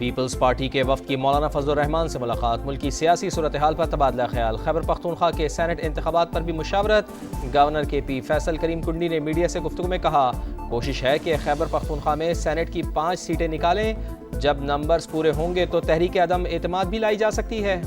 Peoples party के वफ्द की मौलाना फजलुर रहमान से मुलाकात, मुल्की सियासी सूरत हाल पर तबादला ख्याल। खैबर पख्तूनख्वा के सेनेट इंतखाबात पर भी मुशावरत। गवर्नर के पी फैसल करीम कुंडी ने मीडिया से गुफ्तगू में कहा, कोशिश है कि खैबर पख्तूनख्वा में सेनेट की 5 सीटें निकालें। जब नंबर्स पूरे होंगे तो तहरीक अदम एतमाद भी लाई जा सकती है।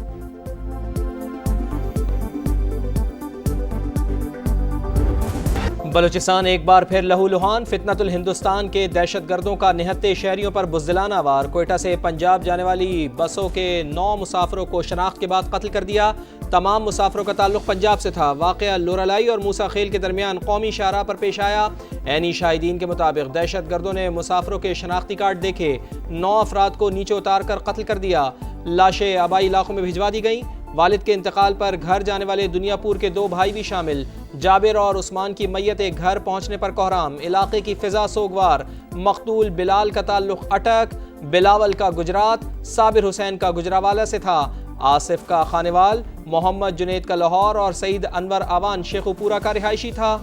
बलूचिस्तान एक बार फिर लहूलुहान, फितनतुल हिंदुस्तान के दहशतगर्दों का निहत्ते शहरियों पर बुज़दिलाना वार। कोयटा से पंजाब जाने वाली बसों के 9 मुसाफिरों को शनाख्त के बाद कत्ल कर दिया। तमाम मुसाफिरों का ताल्लुक पंजाब से था। वाक़या लोरालाई और मूसा खेल के दरमियान कौमी शाहराह पर पेश आया। ऐनी शाहिदीन के मुताबिक दहशतगर्दों ने मुसाफिरों के शनाख्ती कार्ड देखे, 9 अफराद को नीचे उतार कर कत्ल कर दिया। लाशें आबाई इलाकों में भिजवा दी गईं। वालिद के इंतकाल पर घर जाने वाले दुनियापुर के 2 भाई भी शामिल। जाबिर और उस्मान की मैयत एक घर पहुंचने पर कोहराम। इलाके की फिजा सोगवार। मकतूल बिलाल का ताल्लुक अटक, बिलावल का गुजरात, साबिर हुसैन का गुजरावाला से था। आसिफ का खानेवाल, मोहम्मद जुनेद का लाहौर और सईद अनवर आवान शेखुपुरा का रिहायशी था।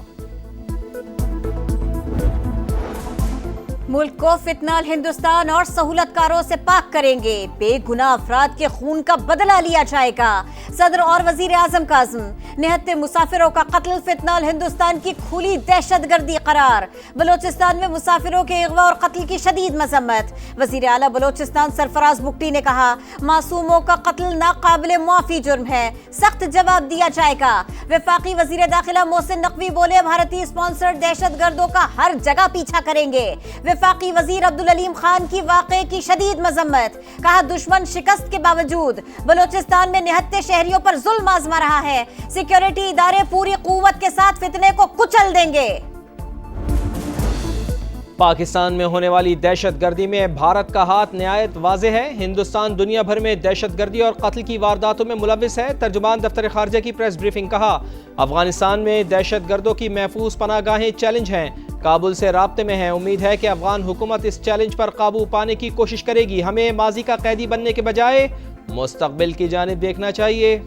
मुल्क को फितनाल हिंदुस्तान और सहूलतकारों से पाक करेंगे। बेगुनाह अफराद के खून का बदला लिया जाएगा। सदर और वजीर आजम का अज़्म। निहत्ते मुसाफिरों का कत्ल फितनाल हिंदुस्तान की खुली दहशतगर्दी करार। बलोचिस्तान में मुसाफिरों के अगवा और कत्ल की शदीद मजम्मत। वजीर आला बलोचिस्तान सरफराज बुगटी ने कहा, मासूमों का कत्ल नाकाबिले मुआफी जुर्म है, सख्त जवाब दिया जाएगा। वफाकी वजीर दाखिला मोहसिन नकवी बोले, भारतीय स्पॉन्सर्ड दहशतगर्दों का हर जगह पीछा करेंगे। वफाकी वजीर अब्दुल अलीम खान की वाक़े की शदीद मजम्मत। कहा, दुश्मन शिकस्त के बावजूद बलोचिस्तान में निहत्ते शहरियों पर जुल्म आजमा रहा है। सिक्योरिटी इदारे पूरी कुव्वत के साथ फितने को कुचल देंगे। पाकिस्तान में होने वाली दहशतगर्दी में भारत का हाथ निहायत वाज़ेह है। हिंदुस्तान दुनिया भर में दहशतगर्दी और कत्ल की वारदातों में मुलविस है। तर्जुमान दफ्तर खारजा की प्रेस ब्रीफिंग। कहा, अफगानिस्तान में दहशतगर्दों की महफूज पनाहगाहें चैलेंज हैं। काबुल से राब्ते में है। उम्मीद है कि अफगान हुकूमत इस चैलेंज पर काबू पाने की कोशिश करेगी। हमें माजी का कैदी बनने के बजाय मुस्तकबिल की जानिब देखना चाहिए।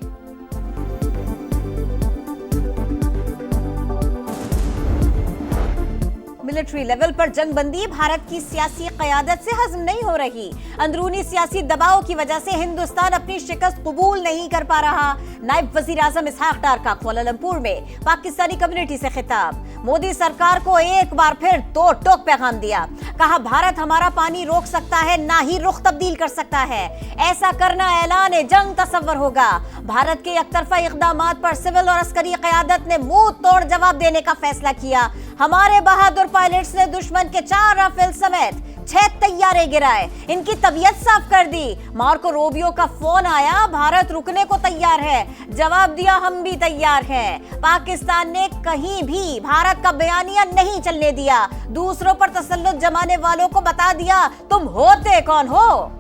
मिलिट्री लेवल पर जंगबंदी भारत की सियासी क़यादत से हजम नहीं हो रही। अंदरूनी सियासी दबाव की वजह से हिंदुस्तान अपनी शिकस्त कबूल नहीं कर पा रहा। नायब वजीर आजम इसहाक डार का कुआलालंपुर में पाकिस्तानी कम्युनिटी से खिताब। मोदी सरकार को एक बार फिर 2 टोक पैगाम दिया। कहा, भारत हमारा पानी रोक सकता है, ना ही रुख तब्दील कर सकता है। ऐसा करना ऐलान जंग तस्वर होगा। भारत के एकतरफा इक़दामात पर सिविल और अस्करी क़यादत ने मुंह तोड़ जवाब देने का फैसला किया। हमारे बहादुर पायलट्स ने दुश्मन के 4 राफेल समेत 6 तैयारे गिराए, इनकी तबीयत साफ कर दी। मार्को रूबियो का फोन आया, भारत रुकने को तैयार है। जवाब दिया, हम भी तैयार हैं। पाकिस्तान ने कहीं भी भारत का बयानिया नहीं चलने दिया। दूसरों पर तसल्लुत जमाने वालों को बता दिया, तुम होते कौन हो।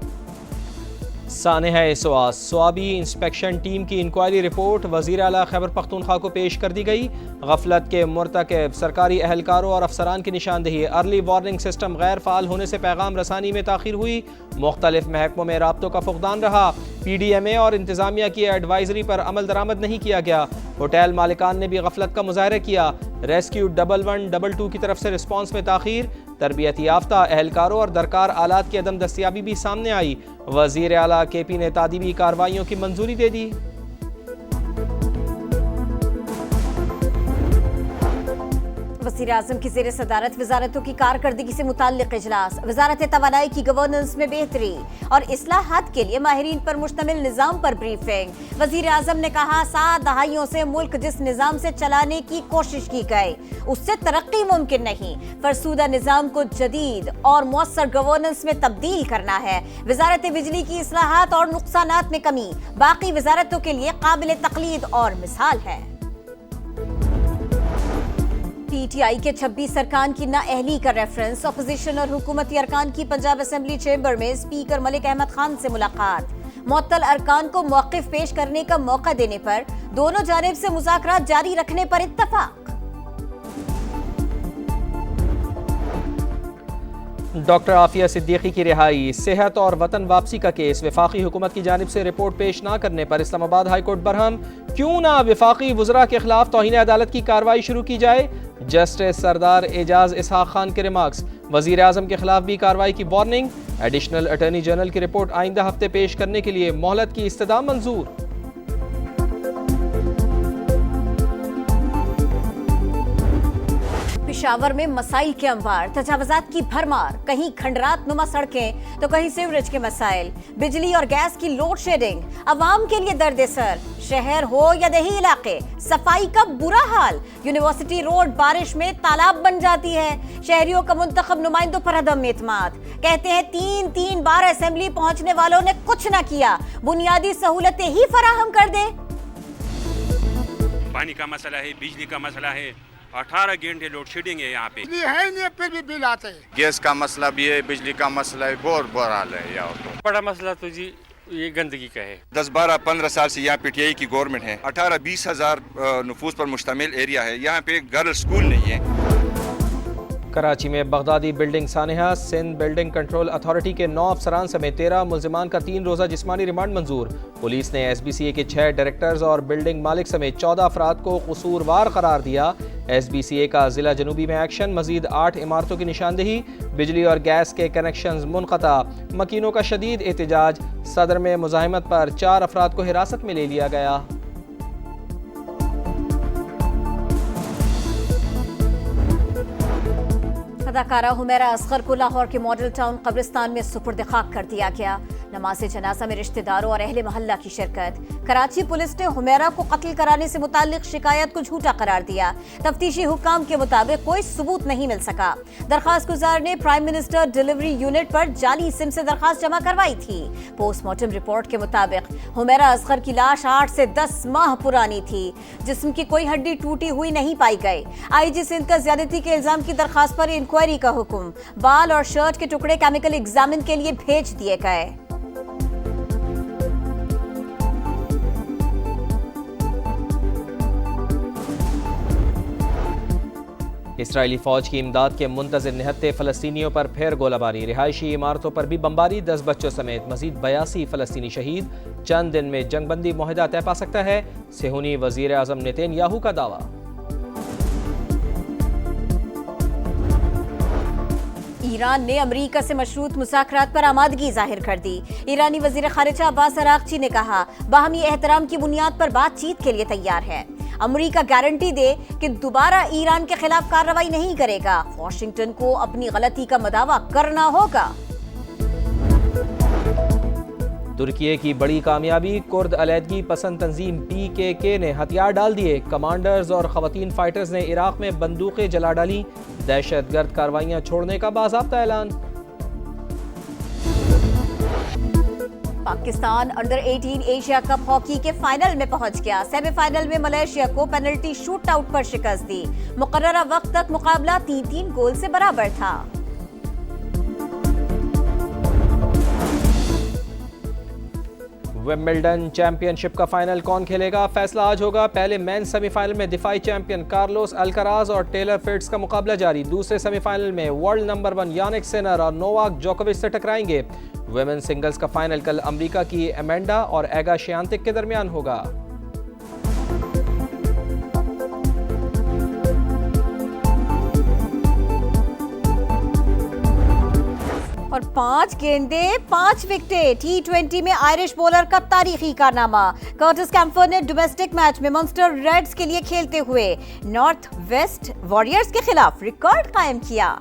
सानेहा एसोआस स्वाबी इंस्पेक्शन टीम की इंक्वायरी रिपोर्ट वज़ीर आला खैबर पख्तूनख्वा को पेश कर दी गई। गफलत के मुर्तकब सरकारी अहलकारों और अफसरान की निशानदेही। अर्ली वार्निंग सिस्टम गैर फ़ाल होने से पैगाम रसानी में ताख़ीर हुई। मुख्तलिफ महकमों में राब्तों का फुक़दान रहा। PDMA और इंतज़ामिया की एडवाइजरी पर अमल दरामद नहीं किया गया। होटल मालिकान ने भी गफलत का मुज़ाहरा किया। रेस्क्यू 1122 की तरफ से रिस्पॉन्स में ताख़ीर। तरबियत याफ्ता एहलकारों और दरकार आलात की अदम दस्तियाबी भी सामने आई। वज़ीर आला KP ने तादीबी कार्रवाइयों की मंजूरी दे दी। वज़ीर आज़म की ज़ेर सदारत वज़ारतों की कारकर्दगी से मुताल्लिक़ इजलास। वज़ारत तवानाई की गवर्नेंस में बेहतरी और इस्लाहात के लिए माहिरीन पर मुश्तमिल निज़ाम पर ब्रीफिंग। वज़ीर आज़म ने कहा, 7 दहाइयों से मुल्क जिस निज़ाम से चलाने की कोशिश की गई, उससे तरक्की मुमकिन नहीं। फरसूदा निज़ाम को जदीद और मुअस्सर गवर्नेंस में तब्दील करना है। वज़ारत बिजली की इस्लाहात और नुकसानात में कमी बाकी वज़ारतों के लिए काबिल तक़लीद और मिसाल है। PTI के 26 अरकान की नाअहली का रेफरेंस। अपोजिशन और हुकूमती अरकान की पंजाब असेंबली चेंबर में स्पीकर मलिक अहमद खान से मुलाकात। मुअत्तल अरकान को मौक़िफ़ पेश करने का मौका देने पर दोनों जानिब से मुज़ाकरात जारी रखने पर इत्तफ़ाक़। डॉक्टर आफिया सिद्दीकी की रिहाई। सेहत और वतन वापसी का केस। वफाकी हुकूमत की जानिब से रिपोर्ट पेश न करने पर इस्लामाबाद हाई कोर्ट बरहम। क्यों ना वफाकी वज़रा के खिलाफ तौहीन अदालत की कार्रवाई शुरू की जाए। जस्टिस सरदार एजाज इसहाक खान के रिमार्क्स, वजीर आजम के खिलाफ भी कार्रवाई की वार्निंग। एडिशनल अटॉर्नी जनरल की रिपोर्ट आइंदा हफ्ते पेश करने के लिए मोहलत की इस्तदा मंजूर। पेशावर में मसाइल के अंबार, तजावुजात की भरमार, कहीं खंडरात नुमा सड़कें तो कहीं सीवरेज के मसाइल, बिजली और गैस की लोड शेडिंग, अवाम के लिए दर्द सर। शहर हो या देही इलाके, सफाई का बुरा हाल। यूनिवर्सिटी रोड बारिश में तालाब बन जाती है। शहरियों का मुंतखब नुमाइंदों पर अदम एतमाद। कहते हैं तीन बार असेंबली पहुंचने वालों ने कुछ न किया, बुनियादी सहूलतें ही फराहम कर दे। पानी का मसला है, बिजली का मसला है, 18 घंटे लोड शेडिंग है यहाँ पे। है नहीं, फिर भी बिल आते हैं। गैस का मसला भी है, बिजली का मसला है, बहुत बुरा हाल है यहाँ तो। बड़ा मसला तो जी ये गंदगी का है। 10, 12, 15 साल से यहाँ पीटीआई की गवर्नमेंट है। 18-20 हजार नफूस पर मुश्तमिल एरिया है। यहाँ पे गर्ल स्कूल नहीं है। कराची में बगदादी बिल्डिंग सानेहा, सिंध बिल्डिंग कंट्रोल अथॉरिटी के 9 अफसरान समेत 13 मुल्जिमान का 3 रोज़ा जिस्मानी रिमांड मंजूर। पुलिस ने SBCA के 6 डायरेक्टर्स और बिल्डिंग मालिक समेत 14 अफराद को कसूरवार करार दिया। SBCA का जिला जनूबी में एक्शन, मजीद 8 इमारतों की निशानदेही, बिजली और गैस के कनेक्शन मुनक़ता, मकीनों का शदीद एहतजाज। सदर में मुज़ाहिमत पर 4 अफराद को हिरासत में ले लिया गया। अदाकारा हुमैरा असगर को लाहौर के मॉडल टाउन कब्रिस्तान में सुपुर्द खाक कर दिया गया। नमाज़े जनाजा में रिश्तेदारों और अहले मोहल्ला की शिरकत। कराची पुलिस ने हुमैरा को कत्ल कराने से मुताल्लिक शिकायत को झूठा करार दिया। तफ्तीशी हुक्काम के मुताबिक कोई सबूत नहीं मिल सका। दरखास्त गुजार ने प्राइम मिनिस्टर डिलीवरी यूनिट पर जाली सिम से दरखास्त जमा करवाई थी। पोस्टमार्टम रिपोर्ट के मुताबिक हुमैरा असगर की लाश 8 से 10 माह पुरानी थी। जिस्म की कोई हड्डी टूटी हुई नहीं पाई गई। IG सिंध का ज्यादती के इल्जाम की दरखास्त पर इंक्वायरी का हुक्म। बाल और शर्ट के टुकड़े केमिकल एग्जामिन के लिए भेज दिए गए। इसराइली फौज की इमदाद के मुंतज़िर निहत्ते फ़लस्तीनियों पर फिर गोलाबारी। रिहायशी इमारतों पर भी बमबारी, 10 बच्चों समेत मजीद 82 फ़लस्तीनी शहीद। चंद दिन में जंगबंदी मुआहदा तय पा सकता है, सेहूनी वज़ीर आज़म नेतन्याहू का दावा। ईरान ने अमेरिका से मशरूत मुज़ाकरात पर आमादगी जाहिर कर दी। ईरानी वज़ीर ख़ारिजा अब्बास अराग़ची ने कहा, बाहमी एहतराम की बुनियाद पर बातचीत के लिए तैयार है। अमेरिका गारंटी दे कि दोबारा ईरान के खिलाफ कार्रवाई नहीं करेगा। वॉशिंगटन को अपनी गलती का मदावा करना होगा। तुर्की की बड़ी कामयाबी, कुर्द अलहदगी पसंद तंजीम PKK ने हथियार डाल दिए। कमांडर्स और खवातीन फाइटर्स ने इराक में बंदूकें जला डाली। दहशतगर्द कार्रवाइयां छोड़ने का बाज़ाब्ता ऐलान। Pakistan under 18 Asia cup hockey के फाइनल में पहुंच गया। सेमीफाइनल में मलेशिया को पेनल्टी शूट आउट पर शिकस्त दी। मुकर्ररा वक्त तक मुकाबला 3-3 गोल से बराबर था। विंबलडन चैंपियनशिप का फाइनल कौन खेलेगा, फैसला आज होगा। पहले मेंस सेमीफाइनल में दिफाई चैंपियन कार्लोस अल्कराज और टेलर फिट्स का मुकाबला जारी। दूसरे सेमीफाइनल में वर्ल्ड नंबर 1 यानिक सिनर और नोवाक जोकोविच से टकराएंगे। वुमेन्स सिंगल्स का फाइनल कल अमेरिका की एमेंडा और एगा श्यान्तिक के दरमियान होगा। और 5 गेंदे 5 विकेटें। T20 में आयरिश बॉलर का तारीखी कारनामा। कर्टिस कैम्फर ने डोमेस्टिक मैच में मॉन्स्टर रेड्स के लिए खेलते हुए नॉर्थ वेस्ट वॉरियर्स के खिलाफ रिकॉर्ड कायम किया।